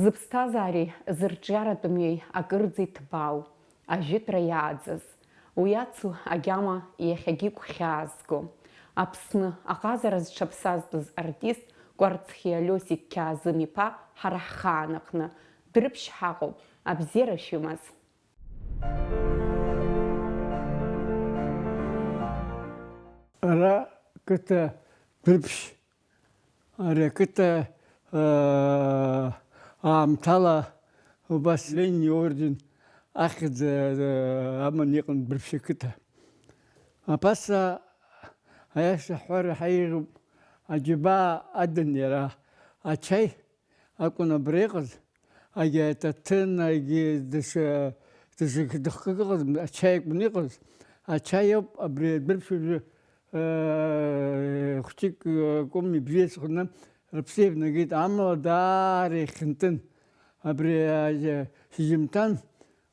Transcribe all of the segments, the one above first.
Зыԥсҭазаареи зырҿиаратәымҩеи акырӡа иҭбаау, ажьытәра иааӡаз, уи ацу агьама иахьагьы гәхьаазго, Аԥсны аҟазара зҽаԥсазтәыз артист Кәарцхиа Лиосик Қьаазым-иԥа ҳара ҳхаан аҟны Дәрыԥшь ҳаҟоуп, абзиара шәымаз. Ара қыҭа Дәрыԥшь, ари ақыҭа аамҭала убас Ленин иорден ахьӡ аман иҟан Дәрыԥшь ақыҭа. Абаса аиаша аҳәар ҳаиӷьуп, аџьабаа адан иара, ачаи акәын абра иҟаз, агьи аҭаҭын, агьи дышхкык ыҟаз, ачаи акәын иҟаз, ачаи ауп абри Дәрыԥшь уажәы хәҷык кәым ибзиаз ҟны рыԥсы еивнагеит, амала даара ихьынтын. Абри шьыжьымҭан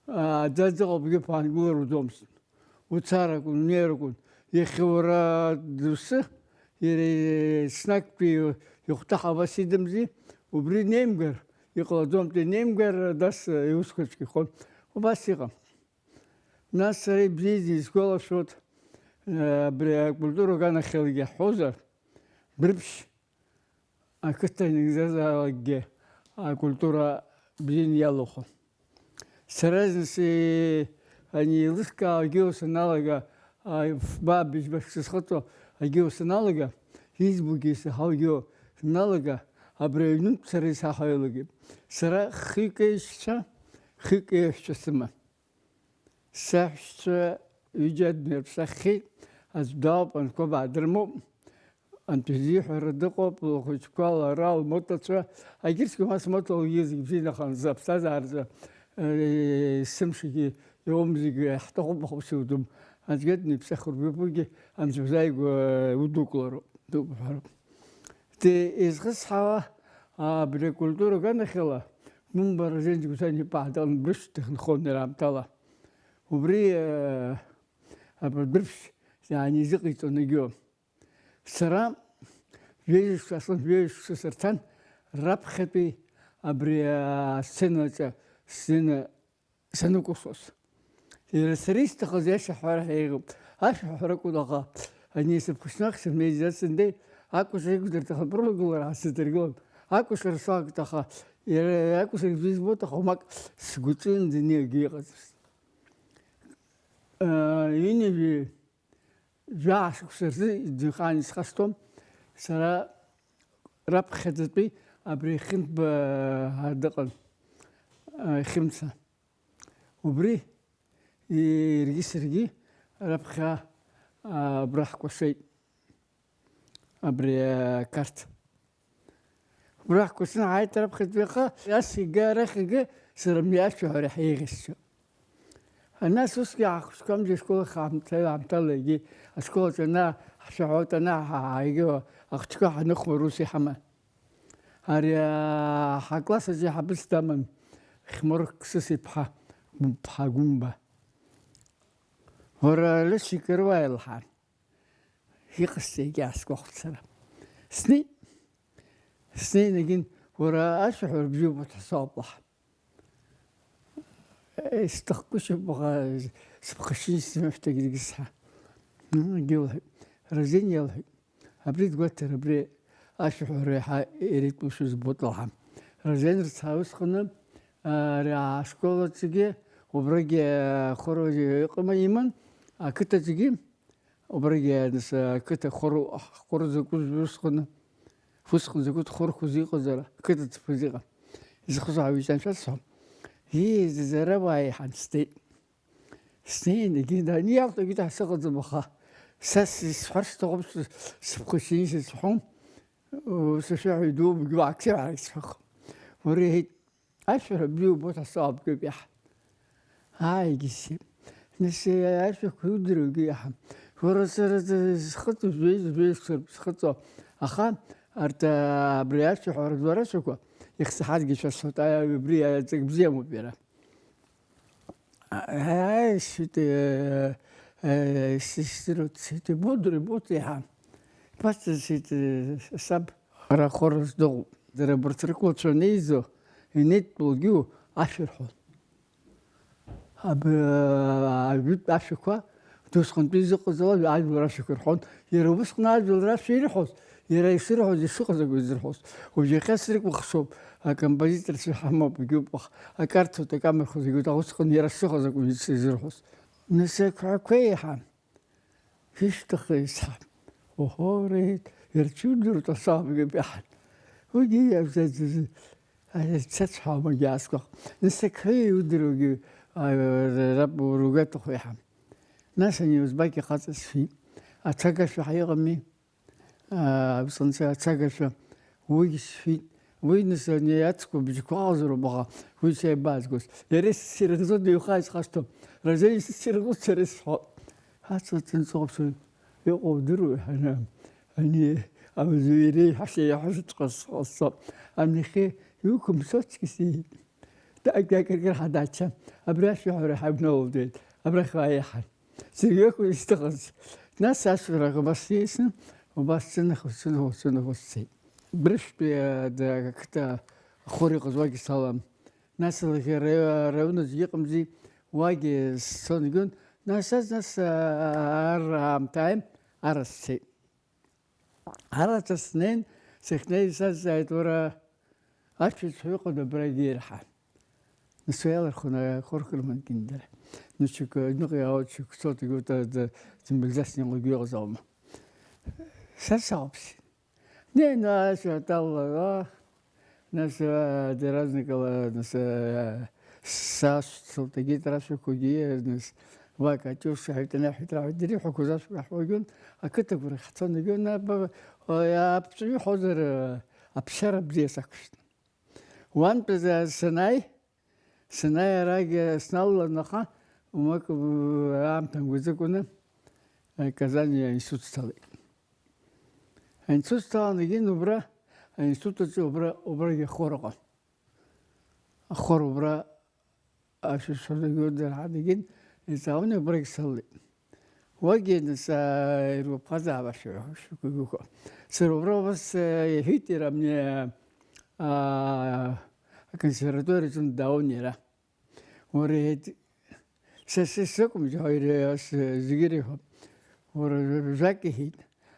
аӡаӡа ҟаԥгьы ԥаангылар уӡомызт. Уцар акәын, унеир акәын. Иахьа уара дыԥсы, иара еснагьтәи ихәҭаҳа абас идымзи, убри неимгар иҟалаӡомызт, неимгар дас иусқәаҵәҟьа ихон. Убас иҟан. Нас сара ибзиаӡа исгәалашәоит, абри акультура аганахьалагьы ҳҳәозар, Дәрыԥшь ақыҭа инагӡазаалакгьы акультура бзианы иалахәын. Сара ани еилыскаау ус аналага, бабыжьбахь сызхыҵуа ус аналага, избогьы исаҳаугьы аналага, абри аҩнынтә сара исаҳауа иалагеит. Сара хҩык аишьцәа, хҩык аиҳәшьцәа сыман. Саҳәшьцәа ҩыџьа адмирԥсахьеит, аӡә дауп, анқәа баадырмоуп, антәизиҳәара дыҟоуп, лхәыҷқәа, лара, лмотацәа, агьырҭгьы смоҭалагьы зегьы бзианы иҟан, аԥсҭазааразы сымшагьы иоуам зегьы ҳҭахуп ахәыԥшьаудым, аӡәгьы дниԥсахырбыԥугьы анцәазааигәа удәықәлароуп, дуқәҳәароуп. Изхысҳауа абри акультура аганахьала, Гәымбара Зенџьгәсаниԥа Дәрыԥшь дҭынхон иара аамҭала. Убри Дәрыԥшь изыҟаиҵон егьиу. Сара жәеижәшықәса сырҭан, раԥхьатәи абри асценаҿы санықәысуаз. Иара сара исҭахыз ашәаҳәара ҳаиӷьуп. Ашәаҳәара акәын, аха ани сыԥхашьнахь сырмеизацындеи, акәашара иқәдырҭахын, прологалара сыдыргылон. Акәашара салгт, аха иара акәашара бзиа збоит, аха умак сгәаҿы инӡаны иҟаӡамызт. Ҩынҩажәи жәашықәса рзы ӡҩхаан исхашҭуам, сара раԥхьаӡатәи абри Хьынтба дыҟан, Хьымца. Убри иаргьы саргьы раԥхьа абра ҳкәашеит, абри ақарҭ. Убра ҳкәашаны ҳааит раԥхьатәи, аха ас егьа арахь егьы сара ашәаҳәара ҳаиӷьасшьо. Нас усгьы ҳахәшәқәамзи ашкол аамҭала егьи ашкол аҿы ҳшәаҳәоит, егьи ахәыҷқәа ҳаныхәмар ус иҳаман. Ари ҳакласс аҿы иҳабыс даман Хьмур Қсыс-иԥҳа Гәымба. Уара Лиосик ируаа илҳан. Иҟасҵа егьи аасгәахәт сара. Снеин уара ашәаҳәара бзиоуп ҳәа лаҳ. Сҭахгәышьоуп, аха сыԥхашьаны сымшәҭагьы дагьысҳа. Егьи лҳәеит, Разен иалҳәеит, абри дгәаҭар, абри ашәаҳәара иаҳа иритмушәа збоит лҳан. Разен рцәа усҟаны ари ашкол аҿгьы, убрагьы хор иман, ақыҭаҿгьы, убрагьы ақыҭа хор закәыз усҟаны закәытә хорқәаз иҟазар, ақыҭаҿқәаз иҟан. Изхысҳәаауеит анцәа. Зара уаа иҳанстеит. Снеин егьи аниалҭогьы даасыҟаӡам, аха са сҳәар сҭахуп, сыԥхашьаны сыцәҳәом, сашәаҳәа идууп, аксираарагь сҳәахып. Уара иҳәеит, ашәара бзиа убоит ҳәа саалбгоуп иаҳа. Егьи сиҳәеит, нас ашәақәа иудыруагьы иаҳа. Уара сара схыҵуа, схыҵуа, аха арҭ абри ашәаҳәара рашәақәа ихсаҳазгьы шәасҳәоит, абри ҵак бзиамоуп иара. Будри иҳан. Ԥасҭа саб ара хор здоуп. Дара абарҭ рыкәлцәа неизо, إنت بلجيو عشر حول أبيت عشكوا تسخن بيزق الزواج عاد وراشك الحون يروبس قناعد والراش يرحوس يصير حوز السوق زق يزرحوس وجي خسرك وخصوب هكذا بجيت رسي حمام بجيب بخ أكارت تكمل خذ يقول تغوص قن يرسخ زق يزرحوس نسك كوي حام فيش تخي صاحب وهوريت يرتشودر تصاب بأحد وجي يبزز تسحب ما جاسكو نسك هي يدرو رب ورقات أخوي حام ناس يوز باقي قاصص في أتسقش في حقيقة مي بصنصة أتسقش ويش في وينس نياتكو بجكوازر وبغا ويش يبازكوس يريس سيرغزود يخايس خاستم رجعي سيرغزود سيرس حق هاتو تنصوب سو يقدروا أنا أني أمزويري حشي يحوش تقص أمني خي يوكم صوت كسي تأكل حداتشم أبراش يحور حبنا ولدين أبراش خايحن سيجاكو يستغرز ناس أسفر بسيسن وبسنة خسنة وسنة خسي برش بيا كتا خوري قزواجي سلام ناس اللي رونا زيقم زي واجي سونجون ناس أرام تايم أرسي أرس سنين سخني ساعات ورا أشوف سوق دبرجير حال نسوي خنا خورك من كندر نشوف نقي أو شوف صوت يقول تمبلزسني ويقول زوم سرسابس ناس الله ناس درازنك ناس ساس صوت جيت راسه كوجي ناس واقع تشوف شايفنا حتى دري حكوزاش حوجون أكتب رخصان يقول ناب يا بتشوف حضر أبشر بديسكش وان بز سناي راجع سنال نخا وماك عم تنجزكونا كذاني إنسوت صلي إنسوت صلي نجين نبرة إنسوت أبرة يخورقا أخور أبرة أشوف صلي يقدر هذا جين إنسان أبرة يصلي واجي نسا يروح قزع بشوف شو كيقول سر أبرة بس يهيتي رمني conservatori sono da ogni era. Vorrei se come già zigiri vorrei zaki hit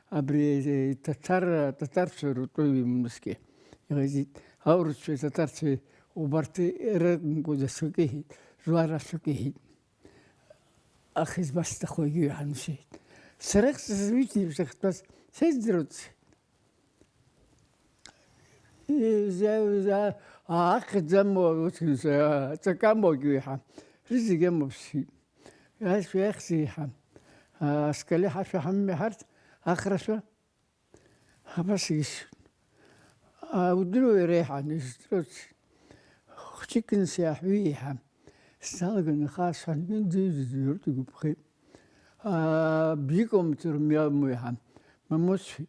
abri tatar suruto muski. Yagzi aur su tatar su ubarti era kuda suki hit zuara suki hit. أخذ بس تخوي عن شيء سرقت سويتي بس سيدرت إذا أخذ زمو وتنس تكمل جويها رزق جمو بسي هاي في أخسي حم أسكلي حش حم حرت آخرشة بس يش ودلو يريح عن يشترط خشكن سياحوي حم استلقى خاص عن جزيرة بخير بيكم ترميا مويحم ما مسفي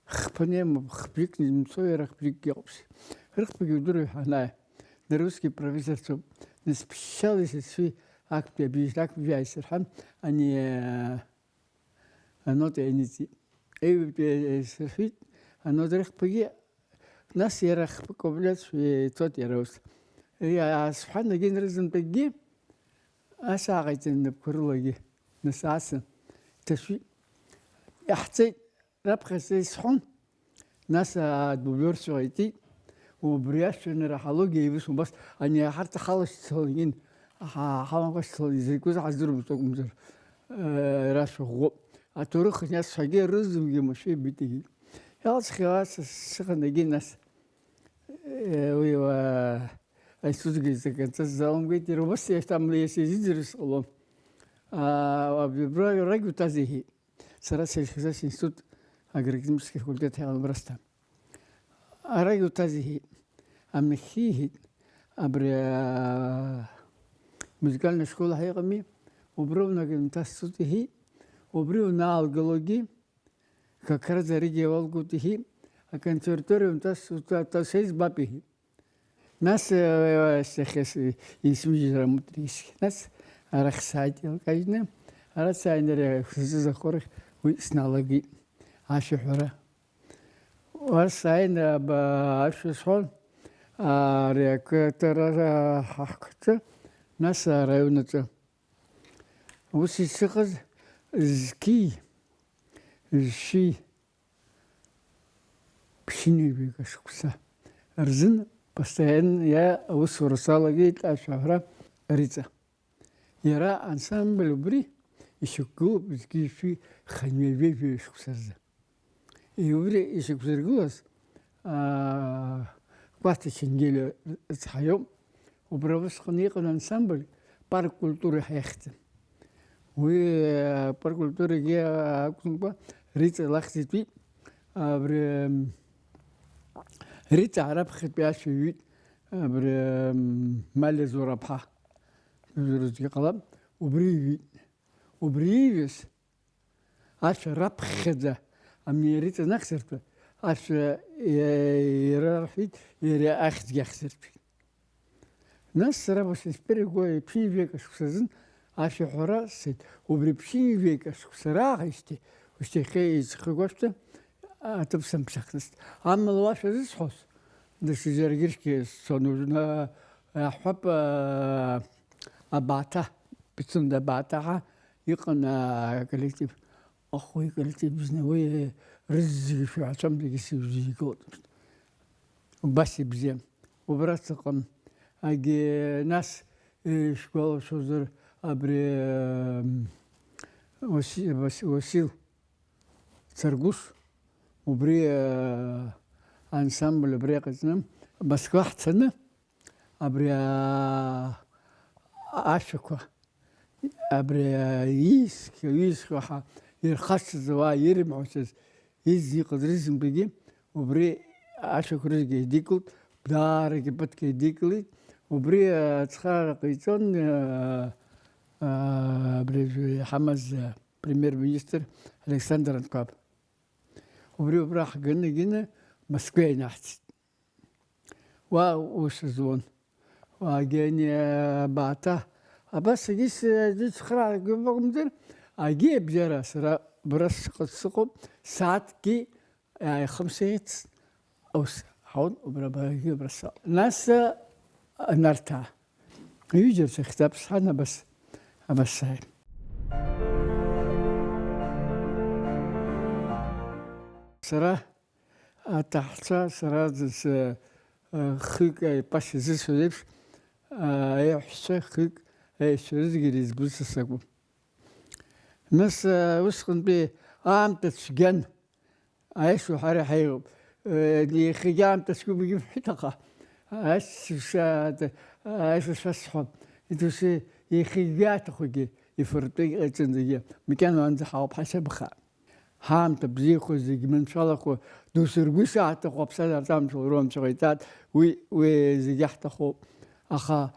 خبني مخبيك نمسوي رخبيك يوبس رخبيك يدري حناي دروسكي بروفيسور سو نسبيشاليست في أكبر بيش لك في أسرحم أني أنوت إنتي أي بيسرفيت أنوت رخبيك ناس يرخبك قبلت في توت يروس يا سبحان الله رزن بجيب أساعد إن بكرلوجي نساسن تشوي يحتاج ربخ سيسخن ناس دولار سويتي وبرياش نرحلوجي بس بس أني حتى خلص سولين حاول سولي زي كذا حزر بتوقم زر راش غو أتورخ ناس حاجة رزم جمشي بتيجي يا خلاص سخن نجي ناس ويا أيسوس جيزة كنت الزلم قلت له بس يهتم لي يسير الصلاه وبيبرا رجع تزيه سرس الخزاش إنسود أجرك مسك كلية هذا برستا رجع تزيه أم خيه أبرا مزقلنا شكول هاي قمي وبرونا كنت تسوته وبرونا الجلوجي ككرز رجع والقوته أكن ترتوري تسيز بابيه ناس شخص يسوي جرا مدريس ناس أرخصات الكاجنا أرخصات نرى خصوصا خورك ويسنالجي عاشورة وأرخصات بعشر صون реактора хахкца нас районаца усисиқыз зки ши пшинивига шукса рзин постоянно я усурсалагит ашахра рица яра ансамбль бри ишукку зки ши ханьеве шуксарза и убри ишуксаргулас Квасти неделю цхаем, убравс ханика ансамбль парк культуры хехтен. Парк культуры ге кунба рица лахтит рица араб хит биашвит мал зурабха зурзги қалам убривис аш раб хиза амни рица нахсерт аш يرافيت يرى أخذ يخسر فيه ناس رابط سبيرجوي بشيفيك أشخاصن عاش حراس وبربشيفيك أشخاصراغشتي واشتكيت خقوشته تبسم بشخص عمل واش هذا حس ده شجرجيش كي صنونا حب أبعته بتسمى أبعتها يقنا كليتيف أخوي كليتيف بزنوي رزق في عشان بيجي يقول بس بزيم وبرتقم أجي ناس شكول شوزر أبري وسيل ترقص وبري أنسامبل بري قسم بس واحد سنة أبري أشكوا أبري يسك وح يرخص زوا يرمعوس يزي قدريزم بيجي وبري أشكر رزقي ديكل بدارك بدك ديكلي وبري تخار قيتون بري حمز بريمير مينستر ألكسندر أنكاب وبري براح جنة مسكوي نحت وش زون وأجاني بعته بس جيس خرا قبل مدير أجيب جرا سرا برس قصقب ساعات كي 5 أوس هون وبرباهي برس ناس نرتاح يوجد في كتاب صحنا بس هاي سرا تحت سرا خيك باش زيس وليش يحس خيك شريز جريز بس سقو ناس وسخن بي تشجن عايشوا حري حيوب اللي خجام تسكو بيجيب حتقة عايش شاد عايش شصحب يدوسي يخجات خوجي يفرطي أجندية مكان عند حاب حسب خا هام تبزيخو زي من شالخو دوسر بساعة تخو بسالة تام شغلهم شغيتات وزي يحتخو أخا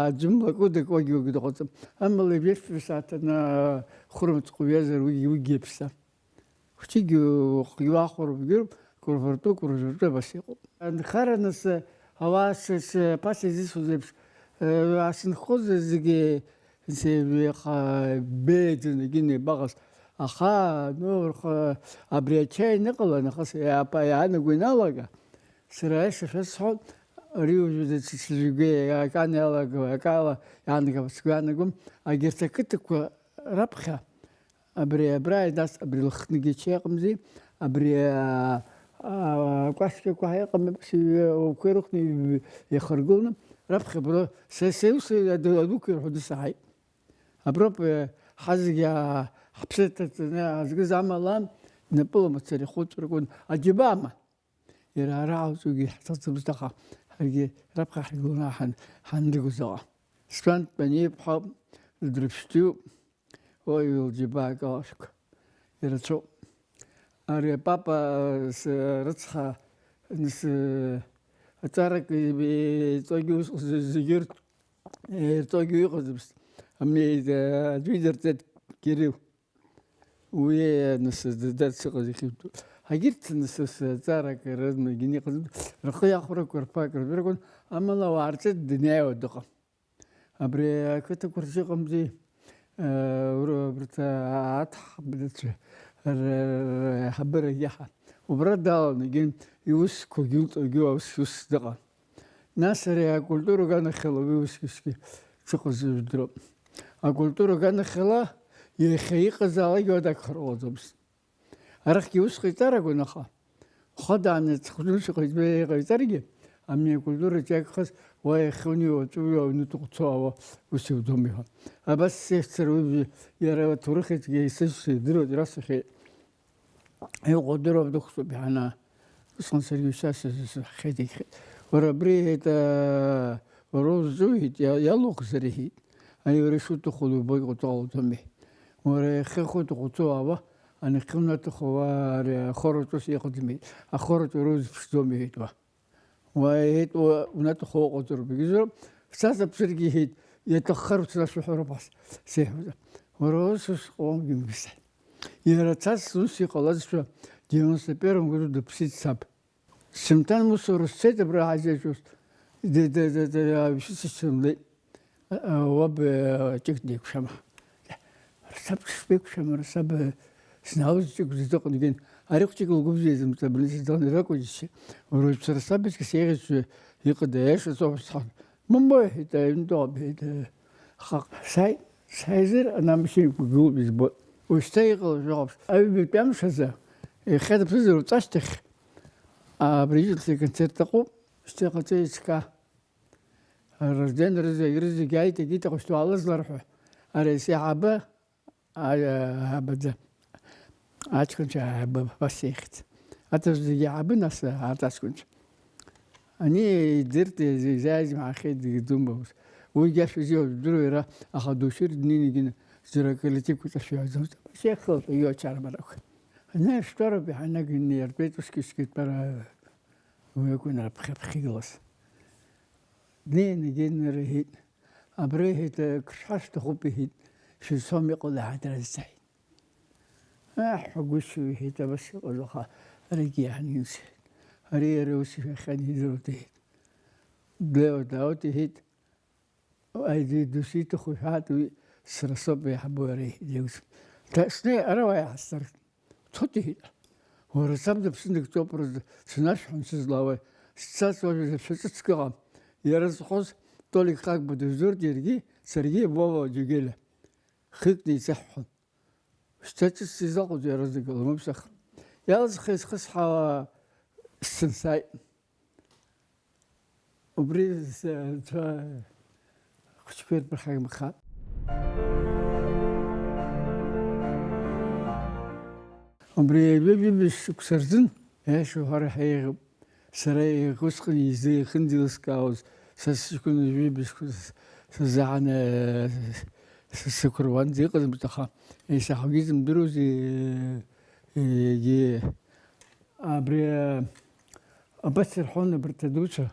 جملة كودك وجي وجدقتم أما اللي بيشوف ساعتنا خرمت قويزر ويجي بسا وتيجي قيواخر بيجرب كورفرتو كورفرتو بس يقول خارنس هواس باس زيس وزبش عشان خوز زي سيبقى بيت نجيني بغص أخا نور أبريتشاي نقل نخص يا با أنا قلنا لك سرايش فسحول ريو جد تسلجي كان يلا كلا يعني كبس كنا قم أجرت كتك ربخة أبري براي داس أبري الخنقي شيء قمزي أبري كواسك كوهاي قم بس وكيرخني يخرجون ربخة برو سيوس دوك الحدث هاي أبرو حزق حبست حزق زعملان نبلو متصري خوت ركون أجبامة يرى راعوس وجي حتصل بستخا هاي ربخة حيقولنا حندقو زوا سكانت بني بحب الدربشتو ويل جباك عاشق يرتشو أري بابا رتخا نس أتارك بتوجيوس زجرت توجيوس بس أمي جويدر تد كيريو ويا نس دات سقى زخيبتو هجرت نس أتارك رزم جني قزم رخي أخبرك ورفاكر بيركون أما لو عرفت الدنيا والدقة أبري كنت كرسي قمزي برتا عطح بدت حبر ريحة وبرد داون يجين يوس كوجيلت أجوا يوس دقة насария культура ганахела виускиски цоқозудро а культура ганахела ехеиқазала йодакхрозомс арахки усқитарагу наха خدعنا تخلوش قيد قيترجع أمي كلورة جاكخس ويخوني وتويا ونتقطعوا وسودوميها بس يستروي يرى تورخت جيسس درو دراسة خي يقدروا بدخل بحنا صنصر يساس خيدي وربري هذا روزويت يلوق زريهيت أنا يرشوا تخلوا بيق طاو تمي ورخخوا تقطعوا أنا كنا تخوار خرطوس يقدمي أخرط روز بسدومي هيتوا وهيت ونتخو قطر بيجزر ساسا بسرقي هيت يتأخر تلاش حرب بس سيهودا وروسوس قوم جنبس يرى تاس سوسي خلاص شو جيون سبيرم قدر دبسيت سب سمتان مصور السيد برا عزيزوس د بشيت سملي وب تكنيك شمع سب سبيك شمع سب سناوز تقول تقول لكن أريك تقول قبضي إذا متبلش تقول راكو شيء وروح سرسابس كسيغش يقداش صوب صح ممبا هيدا يندوب هيدا خاق سايزر أنا مشي بقول بيزبط واشتغل جوبس أبي بيعمل هذا خد بزر وتشتخ بريجل سكنتر تقو اشتغل تيسكا الرجال رزق جاي تجي تقشتو على زرفه أريسي عبا عبدا أتكنش عبا بسيخت أتزوج عبا ناس أتكنش أني درت زاج مع خيد دومبوس ويجاش زيو درويرة أخذوا شير دنيني جن زرقلتي كنت شو عزوز شيخ يو شار مراك أنا اشترى بحنا جني البيت وسكيت برا ويكون ربخ بخيلص دنيني جن رهيد أبريهت كشاش تخبيهت شو سامي قل هذا الزاي حقوش هيت بس قلها رجع نيوس هري روسي خاني زوتي داوتي هيت أيدي دوسيت خوشات سرصب يحبوري جوز تأسني أروي حسر صوتي هيت ورسمت بسندك توبرز سناش حنسز لاوي ساس وجه شتت كلام يرز خوز طولي خاك بدزور جرجي سرجي بابا جيله خدني صحهم اشتت السيزاق وجرزك ما بسخ يالز خس حوا السنساي وبريز خشكير بالحاجة مخاب وبري بيبي بس كسرزن ايش هو حيغ سراي خسقني زي خندي سكاوز سكون بيبي بس سزعنا السكر وانزي قدم تخا ايش حقيزم دروزي يجي ابري ابصر حون برتدوشه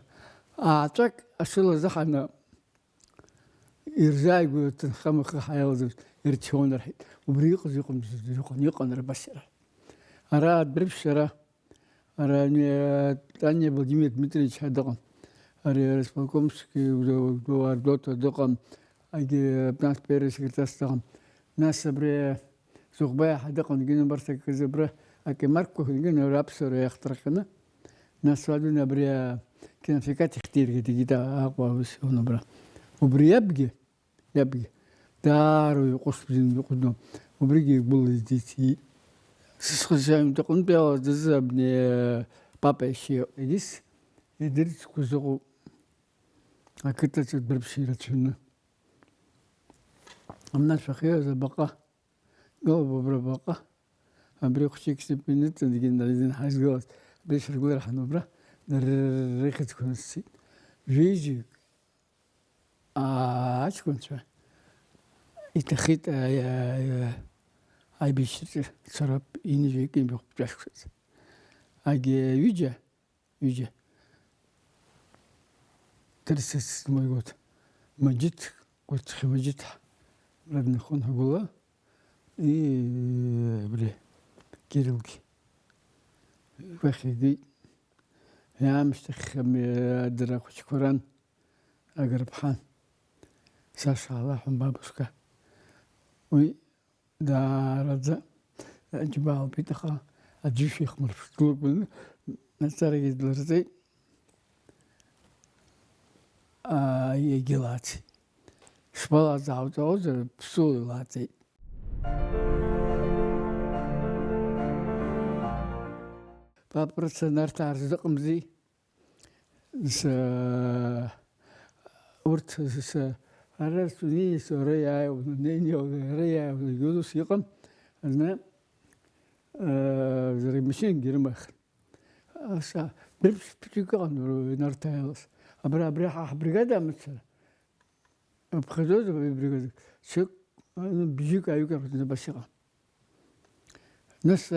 اعطاك اشيل زخنا يرجع يقول تنخمخ حيوز يرتشون الحين وبريق زيقم يقن ربشره اراد بربشره اراني تاني بلديميت متريش هدقم اري رسمكمسكي ودوار دوت دقم اجي بنات بيرس كتستقم ناس بري زغباء حدقم جينا برسك زبره اكي ماركو جينا رابسر يخترقنا ناس وادونا بري كان في كات كتير كده اقوى بس هنا برا وبري يبقى دار ويقص بزين قدام وبريجي يقبل ديتي سخزام تقول بيا دزابني بابا شيء يدس يدرس كوزو أكيد تدبر بشيرة شنو أمنا الفخير زبقة قلب بربقة أبريق شيك سبينت تدقين دارين حاجة قلت بيش رجول راح نبرة ريخة تكون السي جيجي ايش كنت يتخيط اي بيش شرب ينجي كيم بيخبش اجي يجي ترسس ما يقول ما جيت قلت خي ما جيت ربنا خونها قولا بلي كيروكي واخدي يا مشتخم دراك شكرا أقرب حان ساش الله حم بابسكا وي دارزا أجباو بيتخا أجيش يخمر فتور بل نتاري درزي егилаци. Шпала зауза псу лаци. Папраца нартар зыкмзи. Урт арасуни сорая ونينيو ريا يجوز يقم أنا زي مشين جرمخ أسا بيرش بتيجان نرتايلس أبرا حبرجدا مثلا بخدوز ببرجدا شك بيجيك أيوك بتنبشرة ناس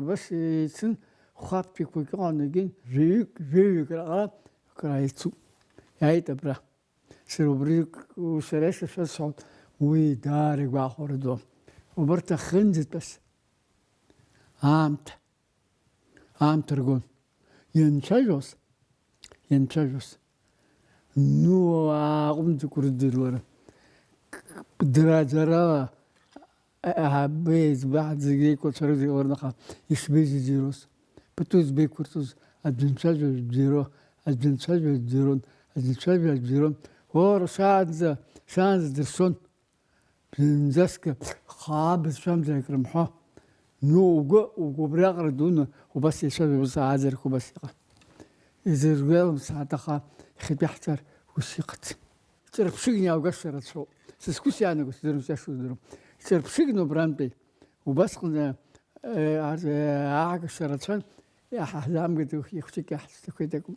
بس يسن خاب يكون كان يجين ريك العرب كرايتو هاي تبرا سيروبريك وسريش الصوت ويدارك باخر دوم وبرتا خنزت بس عام ترجون ينشجوس نو أقوم تقول الدرورة درا بيز بعد زي كل شهر زي ورنقة يشبيز زيروس بتوز بيكورتوز أدنشجوس زيرو أدنشجوس زيرون أدنشجوس زيرون هو شانز درسون بنزسك خابز شمس يكرمحه نو وجو بريغر دون وبس يشبه بس عازرك وبس إذا رجال ساعتها يخبي يحتر وثيقة تعرف شقني أو قشرت شو سكوس يعني قص درم شو درم تعرف شقني برامبي وبس قلنا قشرت شان يا حزام قد يخشك يحس كويتكم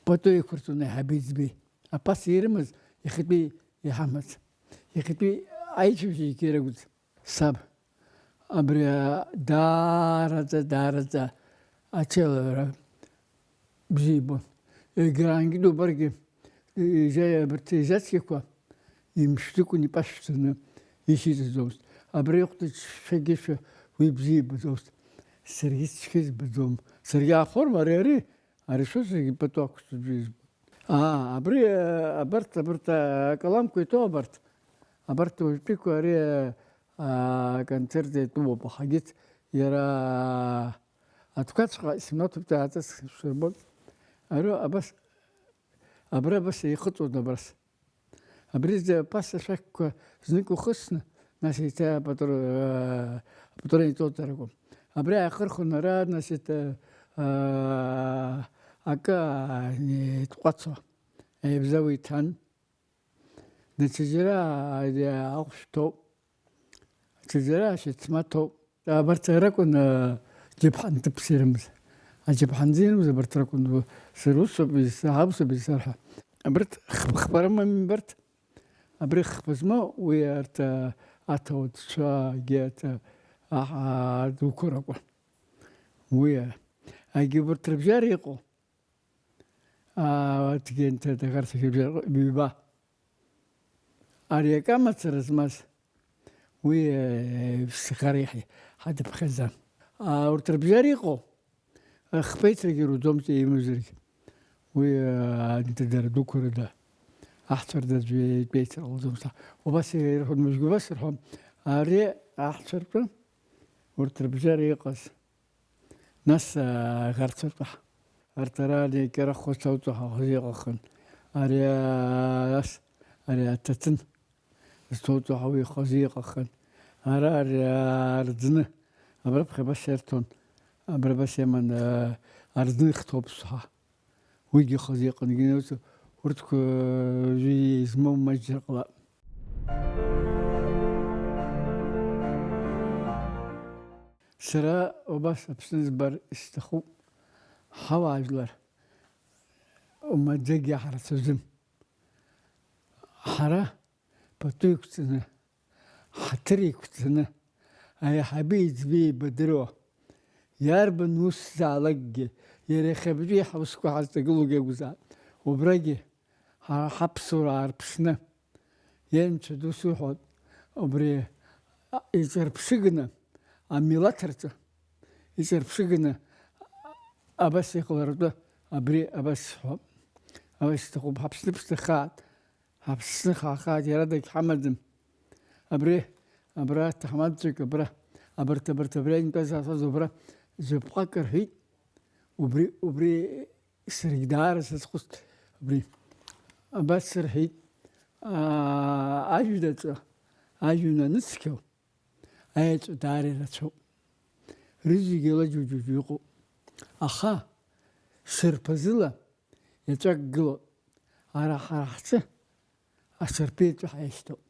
بتو يكرتوني حبيز بي أباس يرمز يخبي يحمد يخبي أي شيء كيرا قلت سب أبريا دارة أتشل بجيبون الجرانجي دو برجع جاي برتيجات يكوا يمشتكوني باشتنا يشيل الزوست أبريا وقت شقيش ويبجيب الزوست سريس كيس بدوم سريع فورما ريري عارف شو سريع بتوقف تجيب أبريا أبرت كلام كويتو أبرت وشتكو أريا كان تردي طوبة بحاجات يرى أتوقعش اسمه بتاعت الشربون أرو أبرا بس يخطوا نبرس أبريز بس شك زنكو خصنا نسيت بطرين توتركم أبرا آخر خنرا نسيت أكا تقطع بزاوية تان نتجرا أخشتو تجرا شتماتو برتركون جبحان تبصيرمز جبحان زين برتركون سروس بيسحبس بيسرح برت خبر من برت أبرخ بزما ويرت أتود شا جت دوكركون ويا أجي برتربجاريقو تجي أنت تغرس بيبا أريا كم ترزمس ويا سخريحي حد بخزان ورتربجاريقو خبيت رجلو دومتي مزري ويا أنت در دوكر ده أحتر ده بيت دومتا وبس يروحون مشجو بس يروحون أريا أحتر بن ورتربجاريقس ناس غرتر بح ارتراني كرخو صوتها خزيقخن أريا أريا تتن صوتها هوي خزيقخن أريا أرزنه أبربخ بشرتون أبربش من أرزنه خطوب صح ويجي خزيقن يجينوس ورتك جي اسمه مجرق سرا وبس بسنزبر استخو حواجلر وما تزقي حرة سزم حرة بطيقتنا حتريقتنا أي حبيت بي بدروه يارب نوس زعلق يريخ بجي حبسكو حتى قلو جوزا وبرجي حبسو عربسنا ينش دوسو حد وبري يجرب شغنا أميلاترته يجرب شغنا أبس يقول أبري أبس تقوم حبس لبستخات حبس خاخات يردك حمد أبرا تحمدك أبرت برين كذا صبرا زبقكر هي وبري سرقدار سخست بري абас рҳәеит, ажәдаҿы ажәҩан аныцқьо аеҵә даара ирацәоуп. Рызегьы лаџьуџьуџь иҟоуп. Аха шырԥазыла еҵәак гылоуп. Ара ҳара ҳҿы ашырԥеиҵәа ҳаишьҭоуп.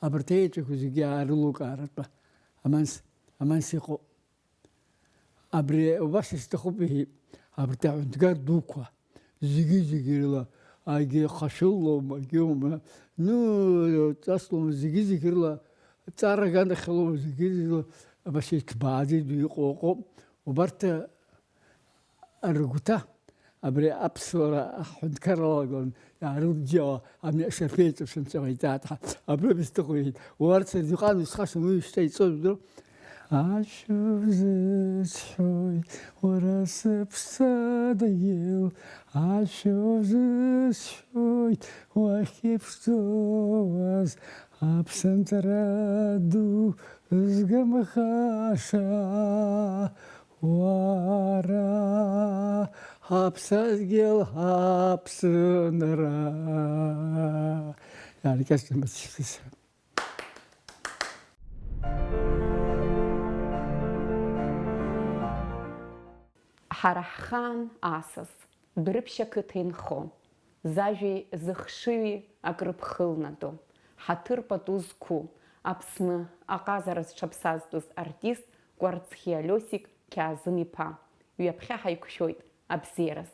Абарҭ аеҵәақәа зегьы аарылукааратәа аманс иҟоуп. Абри убас исҭахуп иҳәеит. Абарҭ аҳәынҭқар дуқәа зегьы рыла агьи хашәыллом, агьиоума, ҵаслом, зегьы рыла ҵара аганахьалом, зегьы рыла абас иҭбааӡа иду иҟоуп. Убарҭ рыгәҭа абри аԥсуара аҳәынҭқар алаган иаарылџьиауа ашырԥеиҵәа шынцәаҟаиҵаат. Абри исҭахуп иҳәеит. Убарҭ иҟан исхашам уи шьҭа ицоз удыруоу. Ашәозыцәҳәоит, уара сыԥсы даиел, ашәозыцәҳәоит, уахьыԥшӡоз, аԥсынҵра ду згамхаша, уара ҳаԥсадгьыл ҳаԥсынра. Иааркьаҿ. Ҳара ҳхаан асас, Дәрыԥшь ақыҭа инхо, зажәеи зыхшыҩи акрыԥхылнадо, ҳаҭыр пату зқәу, Аԥсны аҟазара зҽаԥсазтәыз артист Кәарцхиа Лиосик Қьаазым-иԥа. Ҩаԥхьа ҳаиқәшәоит абзиараз.